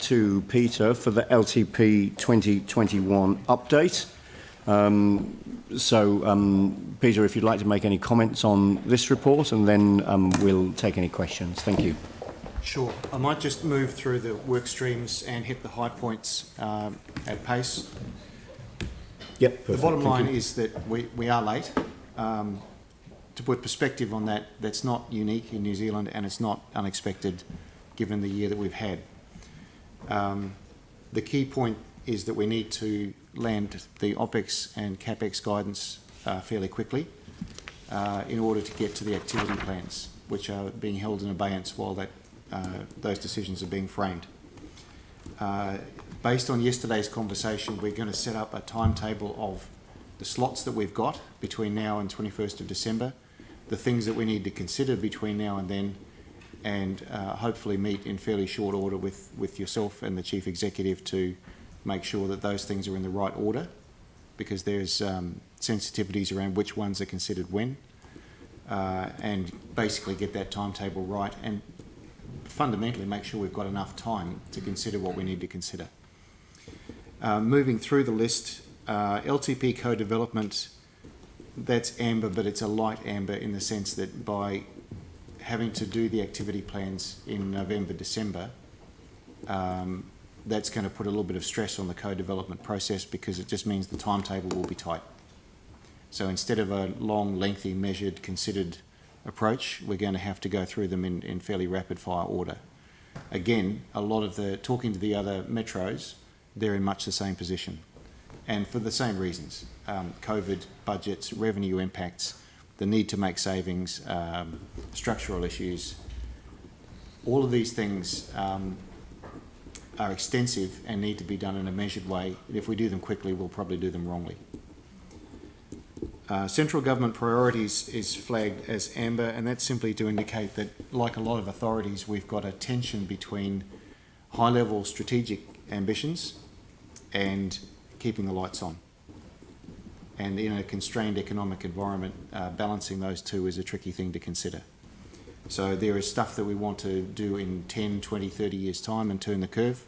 to Peter for the LTP 2021 update. Peter, if you'd like to make any comments on this report, and then we'll take any questions. Thank you. Sure. I might just move through the work streams and hit the high points at pace. Yep, perfect. The bottom line is that we are late. To put perspective on that, that's not unique in New Zealand, and it's not unexpected given the year that we've had. The key point is that we need to land the OPEX and CAPEX guidance fairly quickly in order to get to the activity plans, which are being held in abeyance while those decisions are being framed. Based on yesterday's conversation, we're going to set up a timetable of the slots that we've got between now and 21st of December, the things that we need to consider between now and then, and hopefully meet in fairly short order with yourself and the Chief Executive to make sure that those things are in the right order, because there's sensitivities around which ones are considered when, and basically get that timetable right and fundamentally make sure we've got enough time to consider what we need to consider. Moving through the list, LTP co-development, that's amber, but it's a light amber in the sense that by having to do the activity plans in November, December, that's going to put a little bit of stress on the co-development process, because it just means the timetable will be tight. So instead of a long, lengthy, measured, considered approach, we're going to have to go through them in fairly rapid fire order. Again, a lot of talking to the other metros, they're in much the same position. And for the same reasons, COVID, budgets, revenue impacts, the need to make savings, structural issues, all of these things are extensive and need to be done in a measured way. If we do them quickly, we'll probably do them wrongly. Central government priorities is flagged as amber, and that's simply to indicate that, like a lot of authorities, we've got a tension between high-level strategic ambitions and keeping the lights on. And in a constrained economic environment, balancing those two is a tricky thing to consider. So there is stuff that we want to do in 10, 20, 30 years' time and turn the curve,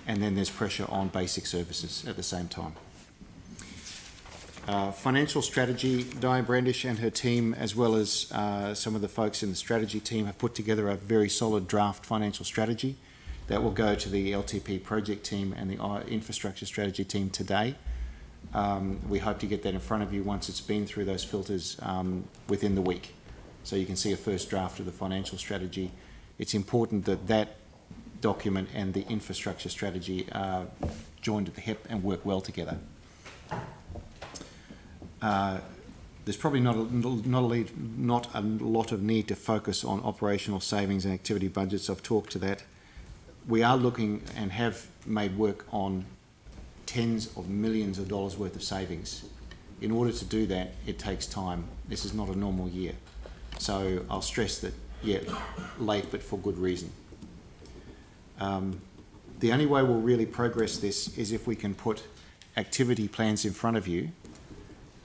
and then there's pressure on basic services at the same time. Financial strategy, Di Brandish and her team, as well as some of the folks in the strategy team, have put together a very solid draft financial strategy that will go to the LTP project team and the infrastructure strategy team today. We hope to get that in front of you once it's been through those filters within the week. So you can see a first draft of the financial strategy. It's important that that document and the infrastructure strategy are joined at the hip and work well together. There's probably not a lot of need to focus on operational savings and activity budgets. I've talked to that. We are looking and have made work on tens of millions of dollars worth of savings. In order to do that, it takes time. This is not a normal year. So I'll stress that, yeah, late, but for good reason. The only way we'll really progress this is if we can put activity plans in front of you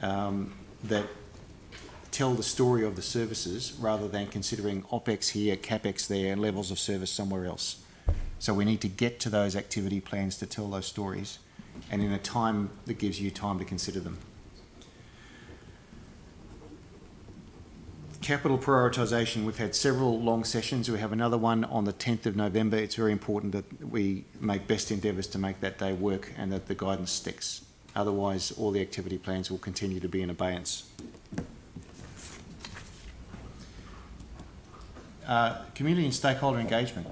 that tell the story of the services rather than considering OPEX here, CAPEX there, and levels of service somewhere else. So we need to get to those activity plans to tell those stories, and in a time that gives you time to consider them. Capital prioritisation, we've had several long sessions. We have another one on the 10th of November. It's very important that we make best endeavours to make that day work and that the guidance sticks. Otherwise, all the activity plans will continue to be in abeyance. Community and stakeholder engagement.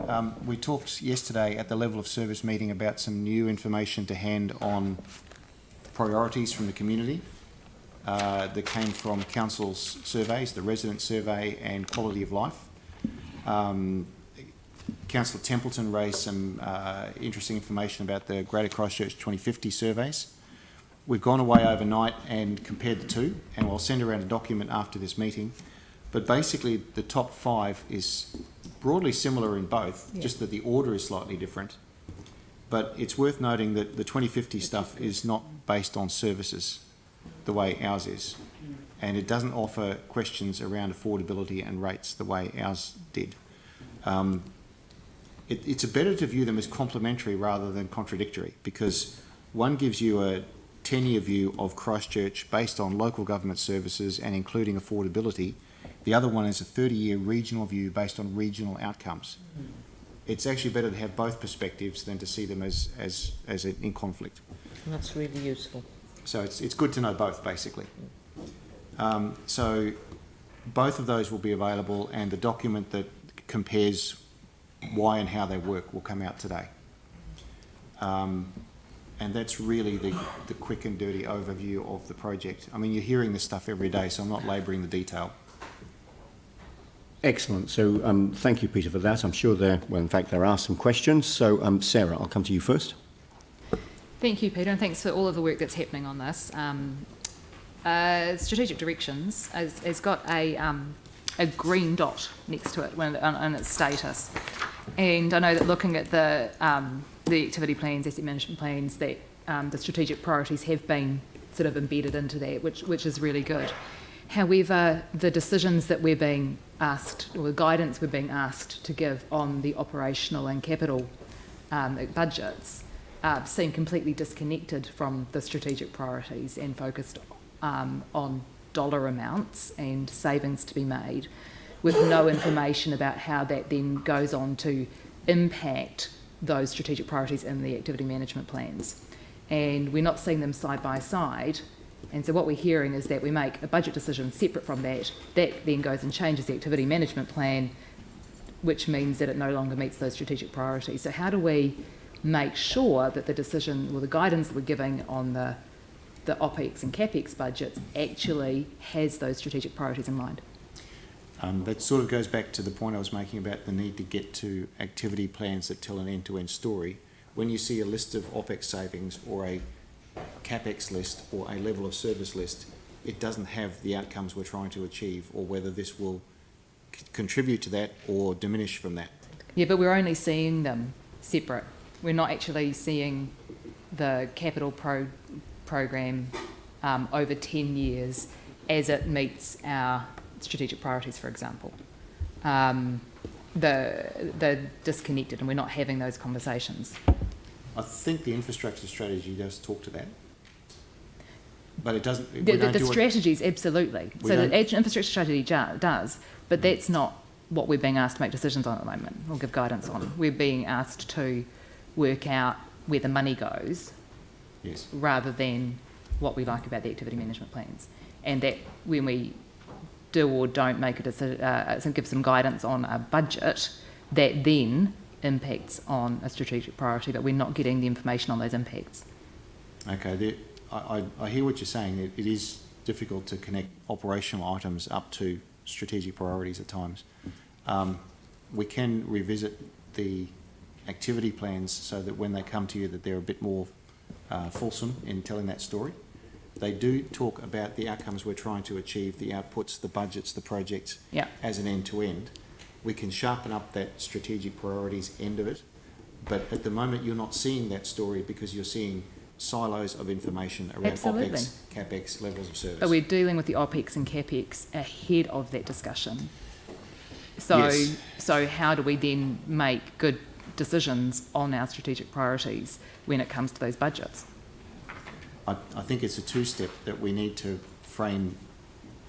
We talked yesterday at the level of service meeting about some new information to hand on priorities from the community that came from council's surveys, the resident survey and quality of life. Councillor Templeton raised some interesting information about the Greater Christchurch 2050 surveys. We've gone away overnight and compared the two, and we'll send around a document after this meeting. But basically, the top 5 is broadly similar in both, just that the order is slightly different. But it's worth noting that the 2050 stuff is not based on services the way ours is. And it doesn't offer questions around affordability and rates the way ours did. it's better to view them as complementary rather than contradictory, because one gives you a 10-year view of Christchurch based on local government services and including affordability. The other one is a 30-year regional view based on regional outcomes. It's actually better to have both perspectives than to see them as in conflict. That's really useful. So it's good to know both, basically. So both of those will be available, and the document that compares why and how they work will come out today. And that's really the quick and dirty overview of the project. I mean, you're hearing this stuff every day, so I'm not labouring the detail. Excellent. So thank you, Peter, for that. I'm sure in fact, there are some questions. So Sarah, I'll come to you first. Thank you, Peter, and thanks for all of the work that's happening on this. Strategic Directions has got a green dot next to it on its status. And I know that looking at the activity plans, asset management plans, that the strategic priorities have been sort of embedded into that, which is really good. However, the decisions that we're being asked, or the guidance we're being asked to give on the operational and capital budgets seem completely disconnected from the strategic priorities and focused on dollar amounts and savings to be made, with no information about how that then goes on to impact those strategic priorities in the activity management plans. And we're not seeing them side by side. And so what we're hearing is that we make a budget decision separate from that. That then goes and changes the activity management plan, which means that it no longer meets those strategic priorities. So how do we make sure that the decision or the guidance that we're giving on the OPEX and CAPEX budgets actually has those strategic priorities in mind? That sort of goes back to the point I was making about the need to get to activity plans that tell an end-to-end story. When you see a list of OPEX savings or a CAPEX list or a level of service list, it doesn't have the outcomes we're trying to achieve, or whether this will contribute to that or diminish from that. Yeah, but we're only seeing them separate. We're not actually seeing the capital program over 10 years as it meets our strategic priorities, for example. They're disconnected, and we're not having those conversations. I think the infrastructure strategy does talk to that, but it doesn't. The strategies, absolutely. So the infrastructure strategy does, but that's not what we're being asked to make decisions on at the moment, or give guidance on. We're being asked to work out where the money goes, yes, rather than what we like about the activity management plans. And that when we do or don't make a decision, give some guidance on a budget, that then impacts on a strategic priority, but we're not getting the information on those impacts. Okay, I hear what you're saying. It is difficult to connect operational items up to strategic priorities at times. We can revisit the activity plans so that when they come to you that they're a bit more fulsome in telling that story. They do talk about the outcomes we're trying to achieve, the outputs, the budgets, the projects, as an end-to-end. We can sharpen up that strategic priorities end of it, but at the moment you're not seeing that story because you're seeing silos of information around OPEX, CAPEX, levels of service. But we're dealing with the OPEX and CAPEX ahead of that discussion. So, yes. So how do we then make good decisions on our strategic priorities when it comes to those budgets? I think it's a two-step that we need to frame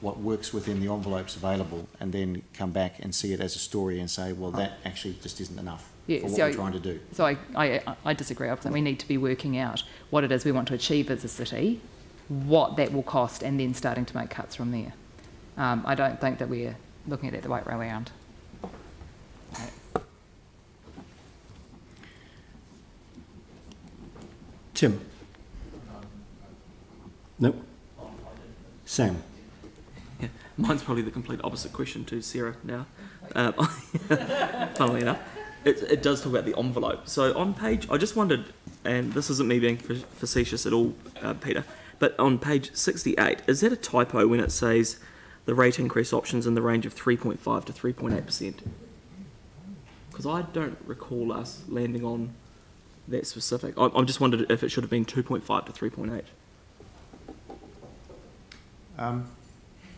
what works within the envelopes available and then come back and see it as a story and say, well, that actually just isn't enough for what we're trying to do. So I disagree. I think we need to be working out what it is we want to achieve as a city, what that will cost, and then starting to make cuts from there. I don't think that we're looking at it the right way around. Tim? No? Sam? Yeah, mine's probably the complete opposite question to Sarah now. Funnily enough, it does talk about the envelope. So on page, I just wondered, and this isn't me being facetious at all, Peter, but on page 68, is that a typo when it says the rate increase options in the range of 3.5 to 3.8%? Because I don't recall us landing on that specific. I'm just wondered if it should have been 2.5 to 3.8.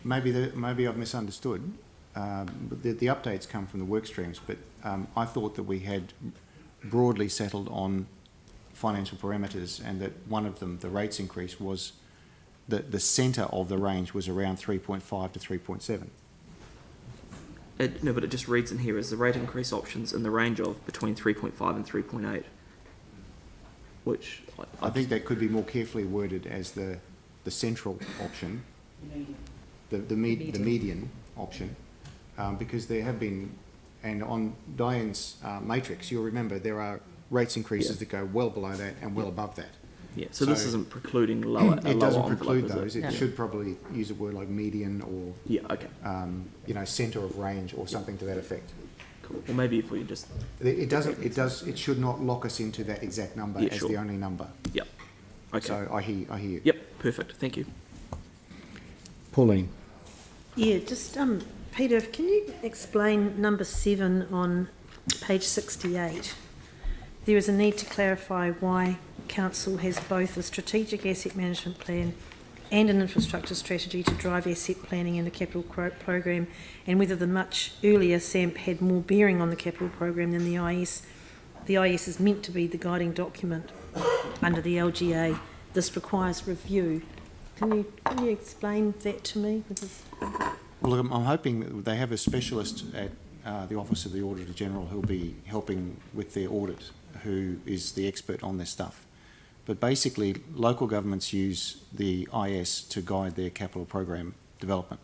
Maybe I've misunderstood. The updates come from the work streams, but I thought that we had broadly settled on financial parameters, and that one of them, the rates increase, was the centre of the range was around 3.5 to 3.7. No, but it just reads in here as the rate increase options in the range of between 3.5 and 3.8, which I think that could be more carefully worded as the central option, the median option, because there have been, and on Diane's matrix, you'll remember there are rates increases that go well below that and well above that. yeah. So this isn't precluding lower. It doesn't preclude envelope, those. is It should probably use a word like median or Yeah. Okay. centre of range or something to that effect. Cool. Well, maybe if we just. It should not lock us into that exact number Yeah, as sure. the only number. Yep. Okay. So I hear you. Yep. Perfect. Thank you. Pauline. Yeah, just, Peter, can you explain number 7 on page 68? There is a need to clarify why council has both a strategic asset management plan and an infrastructure strategy to drive asset planning and the capital program, and whether the much earlier SAMP had more bearing on the capital program than the IS. The IS is meant to be the guiding document under the LGA. This requires review. Can you explain that to me? Because Well, look, I'm hoping that they have a specialist at the Office of the Auditor General who'll be helping with their audit, who is the expert on this stuff. But basically, local governments use the IS to guide their capital program development.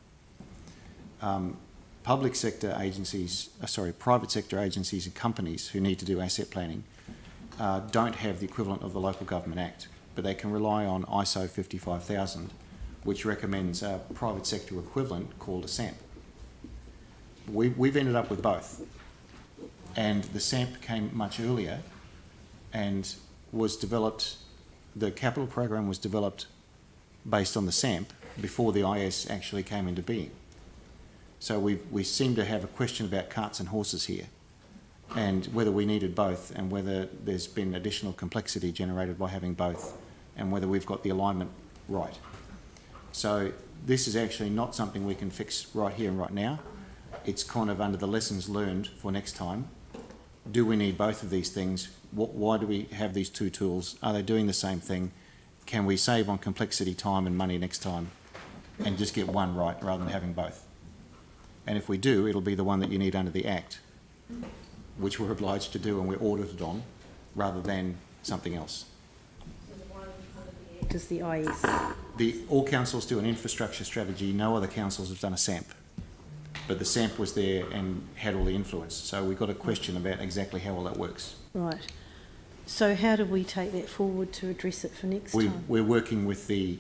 Private sector agencies and companies who need to do asset planning don't have the equivalent of the Local Government Act, but they can rely on ISO 55000, which recommends a private sector equivalent called a SAMP. We've ended up with both, and the SAMP came much earlier and was developed. The capital program was developed based on the SAMP before the IS actually came into being. So we seem to have a question about carts and horses here, and whether we needed both, and whether there's been additional complexity generated by having both, and whether we've got the alignment right. So this is actually not something we can fix right here and right now. It's kind of under the lessons learned for next time. Do we need both of these things? Why do we have these two tools? Are they doing the same thing? Can we save on complexity, time and money next time and just get one right rather than having both? And if we do, it'll be the one that you need under the Act, which we're obliged to do and we're audited on, rather than something else. does the IS? All councils do an infrastructure strategy. No other councils have done a SAMP. But the SAMP was there and had all the influence. So we've got a question about exactly how all that works. Right. So how do we take that forward to address it for next time? We're working with the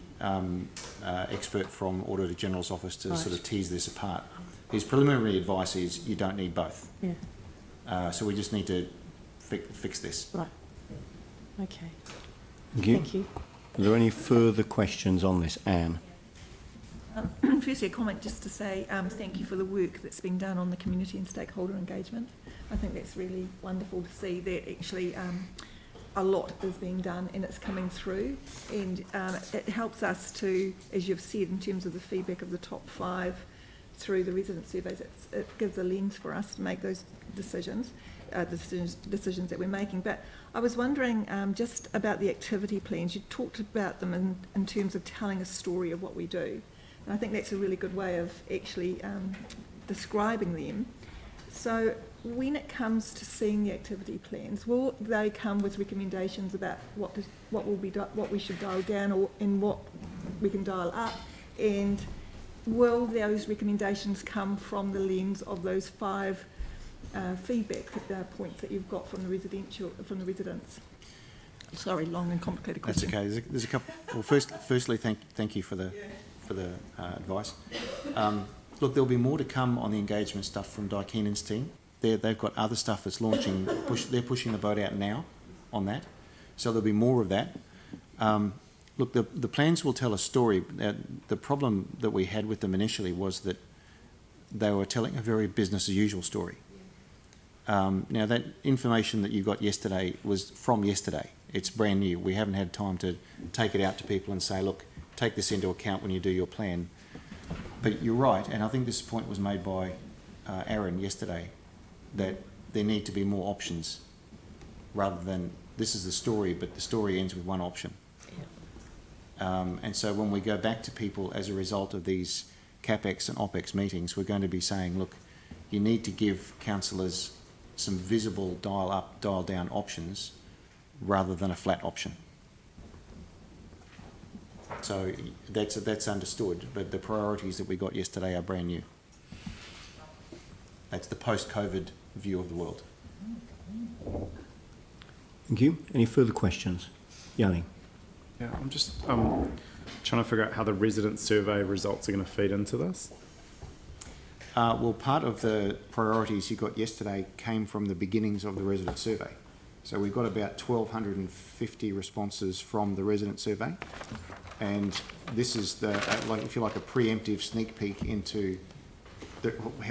expert from Auditor General's office to Right. sort of tease this apart. His preliminary advice is you don't need both. Yeah. So we just need to fix this. Right. Okay. Thank you. Thank you. Are there any further questions on this, Anne? Firstly, a comment just to say thank you for the work that's been done on the community and stakeholder engagement. I think that's really wonderful to see that actually a lot is being done and it's coming through, and it helps us to, as you've said, in terms of the feedback of the top 5 through the resident surveys, it gives a lens for us to make those decisions that we're making. But I was wondering just about the activity plans. You talked about them in terms of telling a story of what we do. And I think that's a really good way of actually describing them. So when it comes to seeing the activity plans, will they come with recommendations about what we should dial down and what we can dial up? And will those recommendations come from the lens of those 5 feedback points that you've got from the residents? Sorry, long and complicated question. That's okay. There's a couple. Well, firstly, thank you for the advice. Look, there'll be more to come on the engagement stuff from Di Keenan's team. They've got other stuff that's launching. They're pushing the boat out now on that. So there'll be more of that. Look, the plans will tell a story. The problem that we had with them initially was that they were telling a very business as usual story. Now, that information that you got yesterday was from yesterday. It's brand new. We haven't had time to take it out to people and say, look, take this into account when you do your plan. But you're right, and I think this point was made by Aaron yesterday, that there need to be more options rather than this is the story, but the story ends with one option. And so when we go back to people as a result of these CapEx and OpEx meetings, we're going to be saying, look, you need to give councillors some visible dial up, dial down options rather than a flat option. So that's understood, but the priorities that we got yesterday are brand new. That's the post-COVID view of the world. Thank you. Any further questions? Yanni? Yeah, I'm just trying to figure out how the resident survey results are going to feed into this. Well, part of the priorities you got yesterday came from the beginnings of the resident survey. So we've got about 1,250 responses from the resident survey. And this is the, like, if you like, a preemptive sneak peek into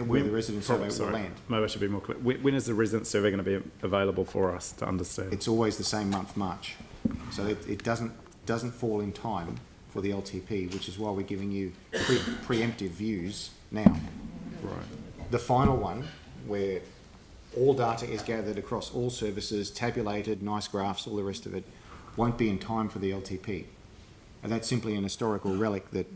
where the resident survey will land. Maybe I should be more clear. When is the resident survey going to be available for us to understand? It's always the same month, March. So it doesn't fall in time for the LTP, which is why we're giving you preemptive views now. Right. The final one, where all data is gathered across all services, tabulated, nice graphs, all the rest of it, won't be in time for the LTP. And that's simply an historical relic that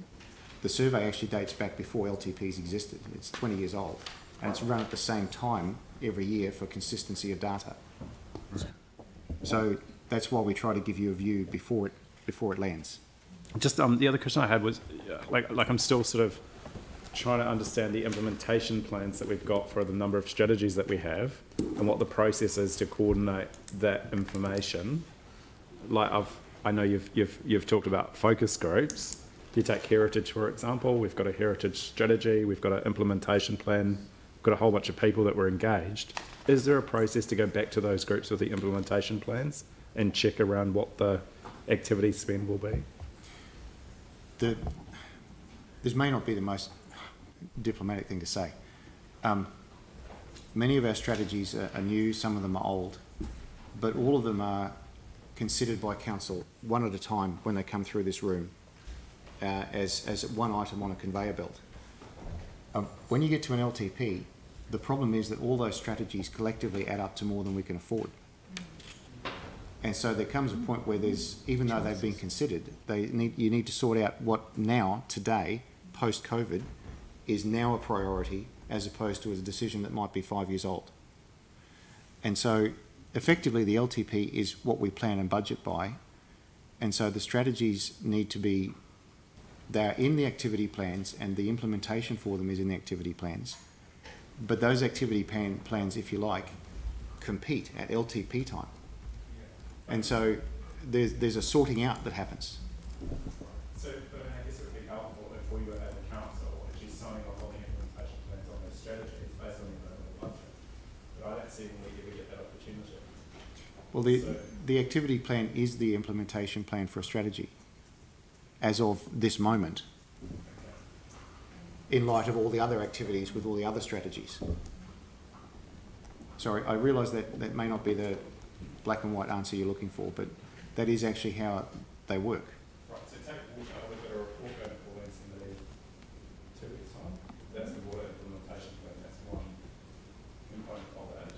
the survey actually dates back before LTPs existed. It's 20 years old. And it's run at the same time every year for consistency of data. So that's why we try to give you a view before it lands. Just the other question I had was, like I'm still sort of trying to understand the implementation plans that we've got for the number of strategies that we have and what the process is to coordinate that information. Like I know you've talked about focus groups. You take heritage, for example, we've got a heritage strategy, we've got an implementation plan, we've got a whole bunch of people that were engaged. Is there a process to go back to those groups with the implementation plans and check around what the activity spend will be? This may not be the most diplomatic thing to say. Many of our strategies are new, some of them are old, but all of them are considered by council one at a time when they come through this room as one item on a conveyor belt. When you get to an LTP, the problem is that all those strategies collectively add up to more than we can afford. And so there comes a point where even though they've been considered, you need to sort out what now, today, post-COVID, is now a priority as opposed to a decision that might be 5 years old. And so effectively the LTP is what we plan and budget by. And so the strategies need to be, they're in the activity plans and the implementation for them is in the activity plans. But those activity plans, if you like, compete at LTP time. And so there's a sorting out that happens. So, but I guess it would be helpful if we were at the council actually signing off on the implementation plans on those strategies based on the available budget. But I don't see when we ever get that opportunity. Well, the activity plan is the implementation plan for a strategy as of this moment, in light of all the other activities with all the other strategies. Sorry, I realise that may not be the black and white answer you're looking for, but that is actually how they work. Right, so take water, we've got a report going for Lansing in 2 weeks' time. That's the water implementation plan, that's one component of it.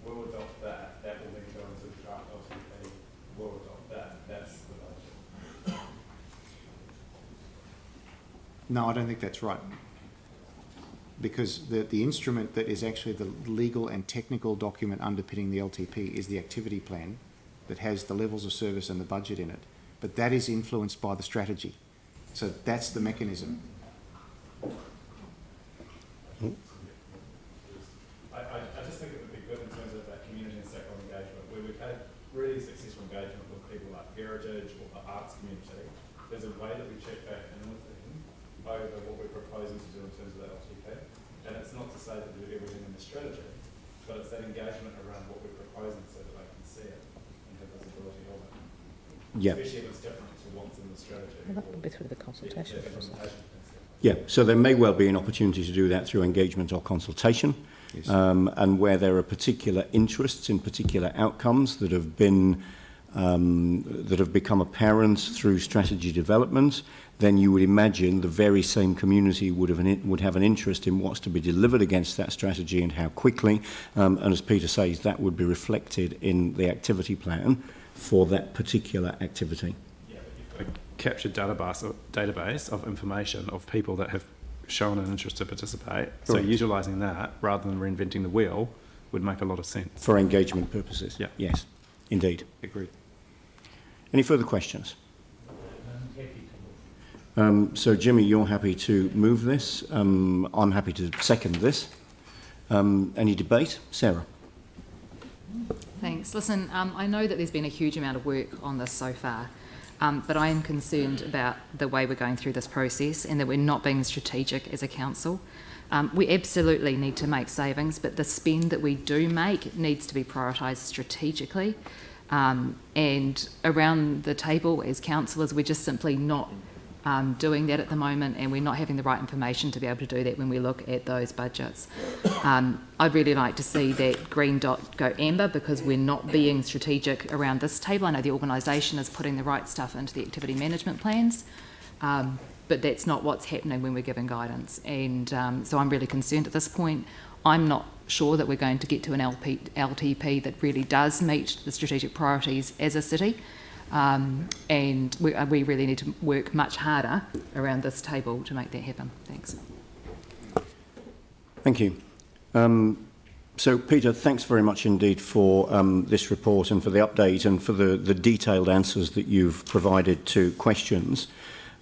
We'll adopt that, that will then go into the draft LTP, we'll adopt that, that's the budget. No, I don't think that's right. Because the instrument that is actually the legal and technical document underpinning the LTP is the activity plan that has the levels of service and the budget in it. But that is influenced by the strategy. So that's the mechanism. I just think it would be good in terms of that community and stakeholder engagement, where we've had really successful engagement with people like Heritage or the arts community. There's a way that we check back in with them over what we're proposing to do in terms of that LTP. And it's not to say that we do everything in the strategy, but it's that engagement around what we're proposing so that they can see it and have visibility of it. Yeah. Especially if it's different to what's in the strategy. Well, that would be through the consultation process. Yeah, so there may well be an opportunity to do that through engagement or consultation. Yes. And where there are particular interests in particular outcomes that have been that have become apparent through strategy development, then you would imagine the very same community would have an interest in what's to be delivered against that strategy and how quickly. And as Peter says, that would be reflected in the activity plan for that particular activity. A captured database of information of people that have shown an interest to participate. So Correct. utilising that rather than reinventing the wheel would make a lot of sense. For engagement purposes. Yeah. Yes, indeed. Agreed. Any further questions? So, Jimmy, you're happy to move this. I'm happy to second this. Any debate? Sarah? Thanks. Listen, I know that there's been a huge amount of work on this so far, but I am concerned about the way we're going through this process and that we're not being strategic as a council. We absolutely need to make savings, but the spend that we do make needs to be prioritised strategically. And around the table as councillors, we're just simply not doing that at the moment, and we're not having the right information to be able to do that when we look at those budgets. I'd really like to see that green dot go amber because we're not being strategic around this table. I know the organisation is putting the right stuff into the activity management plans, but that's not what's happening when we're giving guidance. And so I'm really concerned at this point. I'm not sure that we're going to get to an LTP that really does meet the strategic priorities as a city. And we really need to work much harder around this table to make that happen. Thanks. Thank you. So, Peter, thanks very much indeed for this report and for the update and for the detailed answers that you've provided to questions.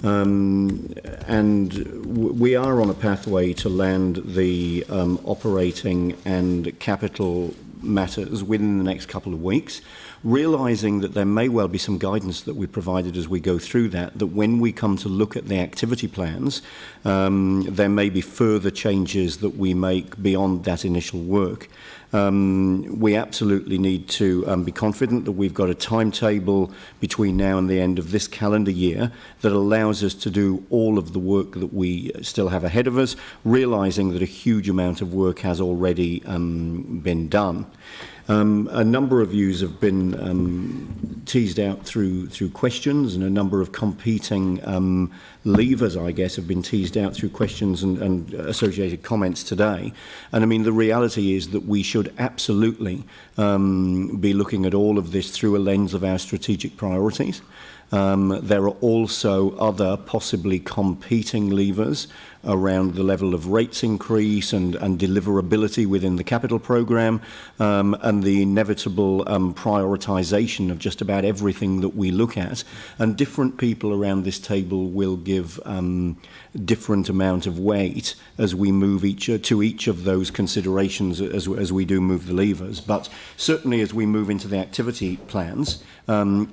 And we are on a pathway to land the operating and capital matters within the next couple of weeks, realising that there may well be some guidance that we provided as we go through that when we come to look at the activity plans, there may be further changes that we make beyond that initial work. We absolutely need to be confident that we've got a timetable between now and the end of this calendar year that allows us to do all of the work that we still have ahead of us, realising that a huge amount of work has already been done. A number of views have been teased out through questions, and a number of competing levers, I guess, have been teased out through questions and associated comments today. And I mean, the reality is that we should absolutely be looking at all of this through a lens of our strategic priorities. There are also other possibly competing levers around the level of rates increase and deliverability within the capital programme, and the inevitable prioritisation of just about everything that we look at. And different people around this table will give different amount of weight as we move to each of those considerations as we do move the levers. But certainly as we move into the activity plans,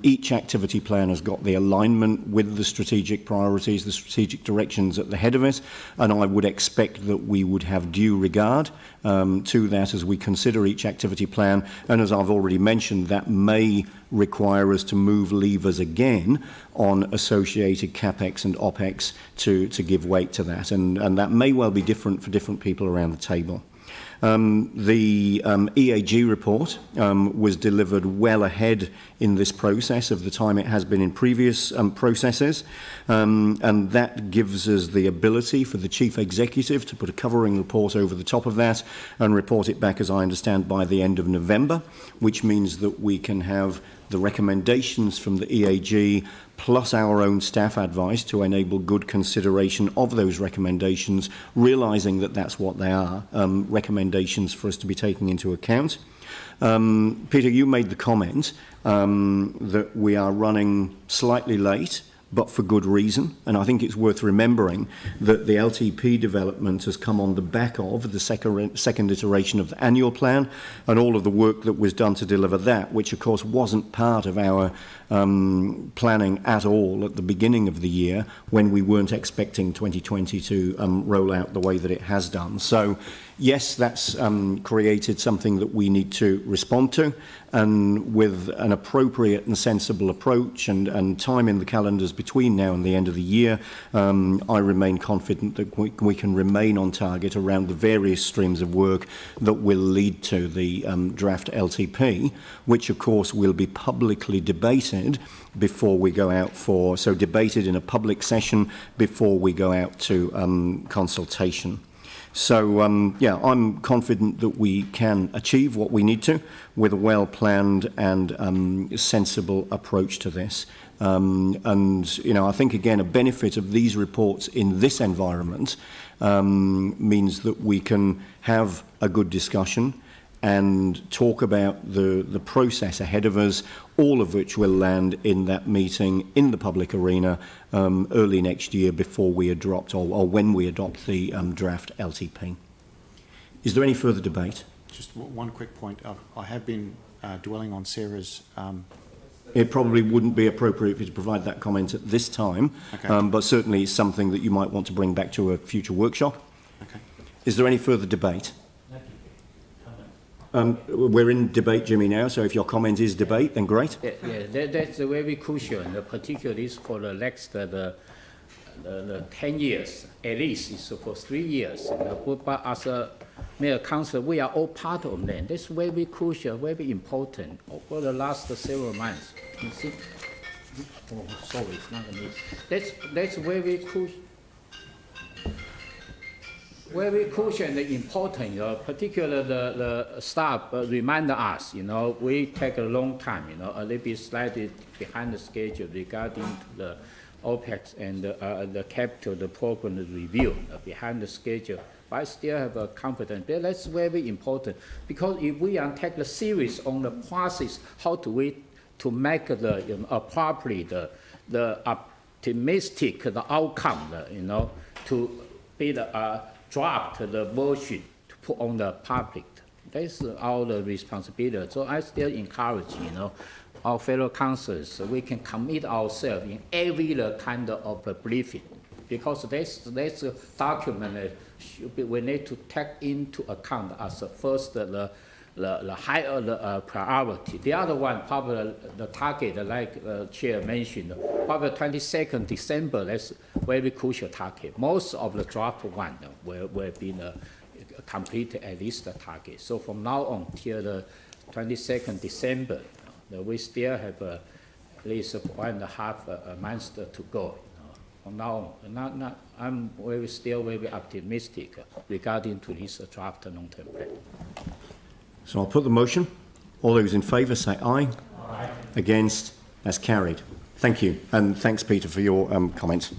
each activity plan has got the alignment with the strategic priorities, the strategic directions at the head of it, and I would expect that we would have due regard to that as we consider each activity plan. And as I've already mentioned, that may require us to move levers again on associated CapEx and OpEx to give weight to that, and that may well be different for different people around the table. The EAG report was delivered well ahead in this process of the time it has been in previous processes, and that gives us the ability for the Chief Executive to put a covering report over the top of that and report it back, as I understand, by the end of November, which means that we can have the recommendations from the EAG plus our own staff advice to enable good consideration of those recommendations, realising that that's what they are, recommendations for us to be taking into account. Peter, you made the comment that we are running slightly late, but for good reason. And I think it's worth remembering that the LTP development has come on the back of the second iteration of the annual plan and all of the work that was done to deliver that, which of course wasn't part of our planning at all at the beginning of the year when we weren't expecting 2020 to roll out the way that it has done. So yes, that's created something that we need to respond to, and with an appropriate and sensible approach and time in the calendars between now and the end of the year, I remain confident that we can remain on target around the various streams of work that will lead to the draft LTP, which of course will be publicly debated before we go out for, so debated in a public session before we go out to consultation. So, yeah, I'm confident that we can achieve what we need to with a well-planned and sensible approach to this. And, you know, I think, again, a benefit of these reports in this environment means that we can have a good discussion and talk about the process ahead of us, all of which will land in that meeting in the public arena early next year before we adopt, or when we adopt the draft LTP. Is there any further debate? Just one quick point. I have been dwelling on Sarah's... It probably wouldn't be appropriate for you to provide that comment at this time, Okay. but certainly it's something that you might want to bring back to a future workshop. Okay. Is there any further debate? We're in debate, Jimmy, now, so if your comment is debate, then great. That's very crucial, and particularly for the next the 10 years, at least it's for 3 years. But as a mayor council, we are all part of that. That's very crucial, very important for the last several months. You see? Oh, sorry, it's not me. That's very crucial. Very crucial and important, particularly the staff remind us, we take a long time, a little bit slightly behind the schedule regarding to the OPEX and the capital, the program review behind the schedule. But I still have confidence. But that's very important because if we take the series on the process, how do we to make the appropriate, the optimistic, the outcome, to be the draft the version to put on the public. That's our responsibility. So I still encourage, our fellow councillors, so we can commit ourselves in every kind of briefing, because that's a document that should be, we need to take into account as the first the higher priority. The other one, probably the target, like Chair mentioned, probably 22nd December, that's very crucial target. Most of the draft one will be completed at least the target. So from now on till the 22nd December, we still have at least 1.5 months to go. From now on, I'm still very optimistic regarding to this draft long-term plan. So I'll put the motion. All those in favour say aye. Aye. Against? That's carried. Thank you. And thanks, Peter, for your comments.